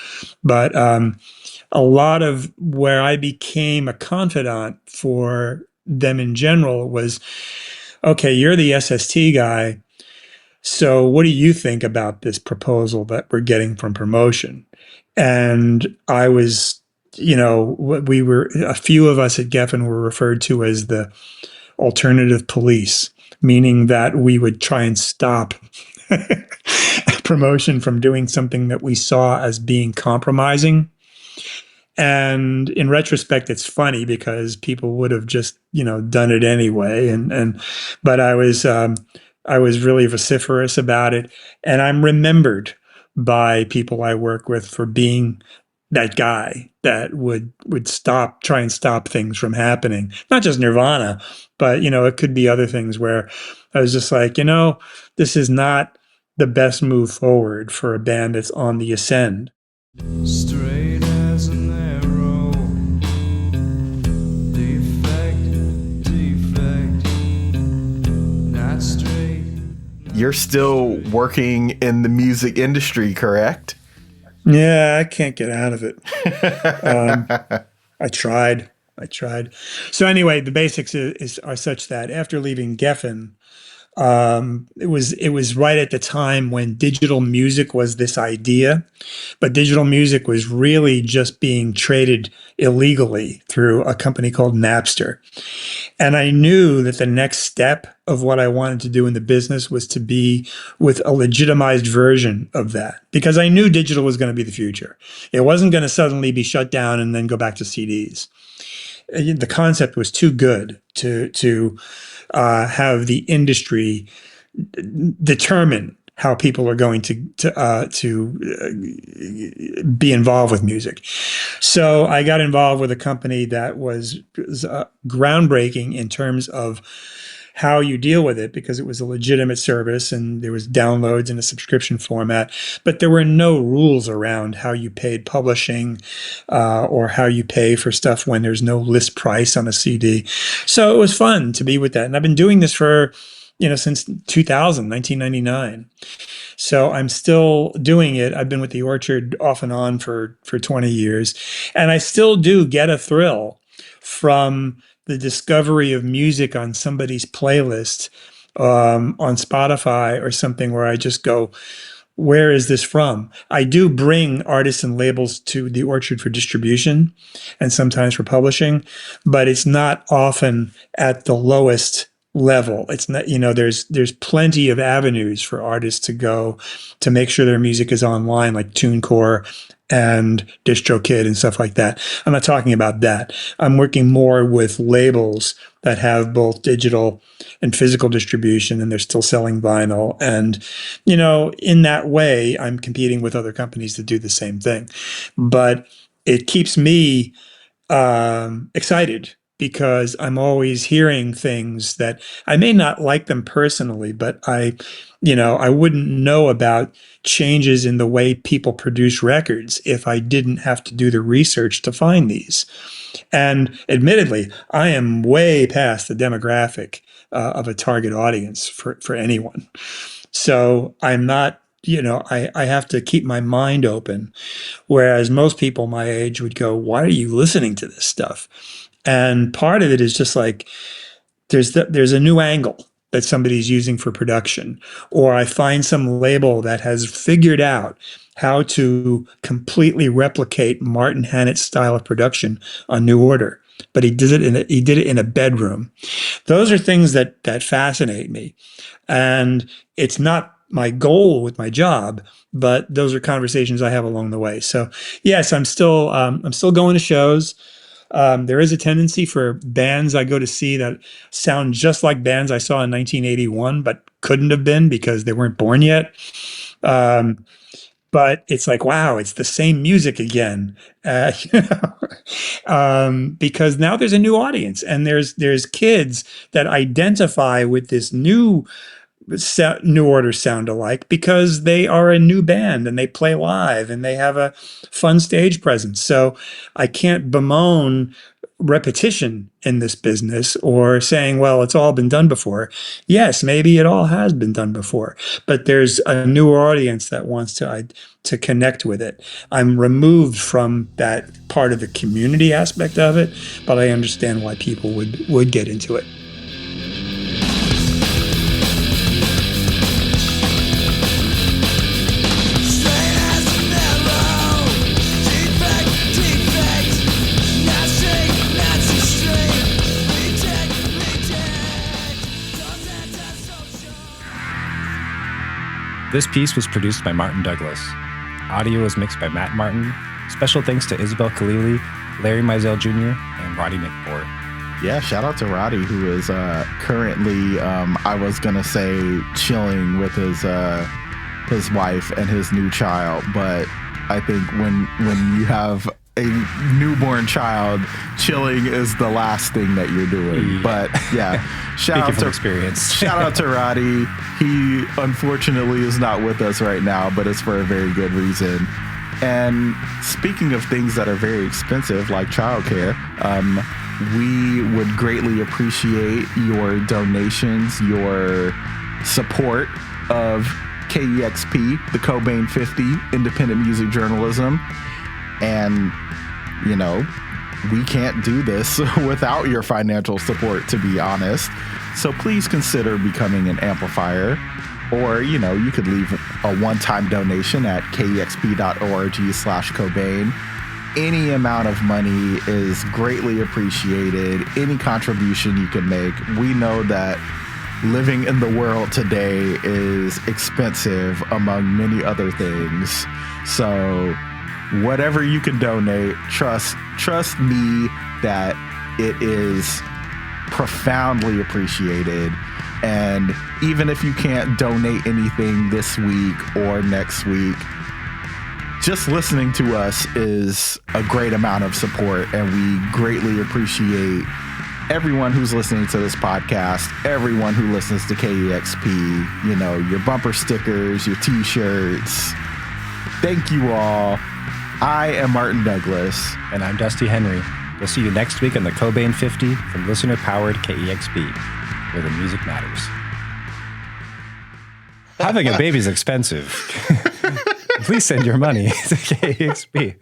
But a lot of where I became a confidant for them in general was, okay, you're the SST guy, so what do you think about this proposal that we're getting from promotion? And I was, you know, a few of us at Geffen were referred to as the alternative police, meaning that we would try and stop promotion from doing something that we saw as being compromising. And in retrospect, it's funny because people would have just, you know, done it anyway. But I was really vociferous about it. And I'm remembered by people I work with for being that guy that would try and stop things from happening. Not just Nirvana, but, you know, it could be other things where I was just like, you know, this is not the best move forward for a band that's on the ascend. Straight as an arrow, you're still working in the music industry, correct? Yeah, I can't get out of it. I tried. So anyway, the basics are such that after leaving Geffen, it was right at the time when digital music was this idea, but digital music was really just being traded illegally through a company called Napster. And I knew that the next step of what I wanted to do in the business was to be with a legitimized version of that, because I knew digital was going to be the future. It wasn't going to suddenly be shut down and then go back to CDs. The concept was too good to have the industry determine how people are going to be involved with music. So I got involved with a company that was groundbreaking in terms of how you deal with it, because it was a legitimate service and there was downloads in a subscription format, but there were no rules around how you paid publishing or how you pay for stuff when there's no list price on a CD. So it was fun to be with that. And I've been doing this for, since 1999. So I'm still doing it. I've been with the Orchard off and on for 20 years. And I still do get a thrill from the discovery of music on somebody's playlist on Spotify or something, where I just go, where is this from? I do bring artists and labels to the Orchard for distribution and sometimes for publishing, but it's not often at the lowest level. It's not, there's plenty of avenues for artists to go to make sure their music is online, like TuneCore and DistroKid and stuff like that. I'm not talking about that. I'm working more with labels that have both digital and physical distribution, and they're still selling vinyl. And, in that way, I'm competing with other companies that do the same thing. But it keeps me excited, because I'm always hearing things that I may not like them personally, but I wouldn't know about changes in the way people produce records if I didn't have to do the research to find these. And admittedly, I am way past the demographic of a target audience for anyone. So I'm not, I have to keep my mind open, whereas most people my age would go, why are you listening to this stuff? And part of it is just like, there's a new angle that somebody's using for production, or I find some label that has figured out how to completely replicate Martin Hannett's style of production on New Order, but he did it in a bedroom. Those are things that fascinate me, and it's not my goal with my job, but those are conversations I have along the way. So yes, I'm still going to shows. There is a tendency for bands I go to see that sound just like bands I saw in 1981, but couldn't have been because they weren't born yet. But it's like, wow, it's the same music again, because now there's a new audience, and there's kids that identify with this New Order sound alike because they are a new band and they play live and they have a fun stage presence. So I can't bemoan repetition in this business or saying, well, it's all been done before. Yes, maybe it all has been done before, but there's a newer audience that wants to connect with it. I'm removed from that part of the community aspect of it, but I understand why people would get into it. This piece was produced by Martin Douglas. Audio was mixed by Matt Martin. Special thanks to Isabel Khalili, Larry Mizell Jr., and Roddy Nikpour. Yeah, shout out to Roddy, who is currently, I was going to say, chilling with his wife and his new child. But I think when you have a newborn child, chilling is the last thing that you're doing. Yeah. But yeah, shout out to Roddy. He unfortunately is not with us right now, but it's for a very good reason. And speaking of things that are very expensive, like childcare, we would greatly appreciate your donations, your support of KEXP, the Cobain 50, independent music journalism. And, you know, we can't do this without your financial support, to be honest. So please consider becoming an amplifier. Or, you know, you could leave a one-time donation at kexp.org/Cobain. Any amount of money is greatly appreciated. Any contribution you can make. We know that living in the world today is expensive, among many other things. So whatever you can donate, trust me that it is profoundly appreciated. And even if you can't donate anything this week or next week, just listening to us is a great amount of support, and we greatly appreciate everyone who's listening to this podcast, everyone who listens to KEXP, you know, your bumper stickers, your t-shirts. Thank you all. I am Martin Douglas. And I'm Dusty Henry. We'll see you next week on the Cobain 50 from listener-powered KEXP, where the music matters. Having a baby's expensive. Please send your money to KEXP.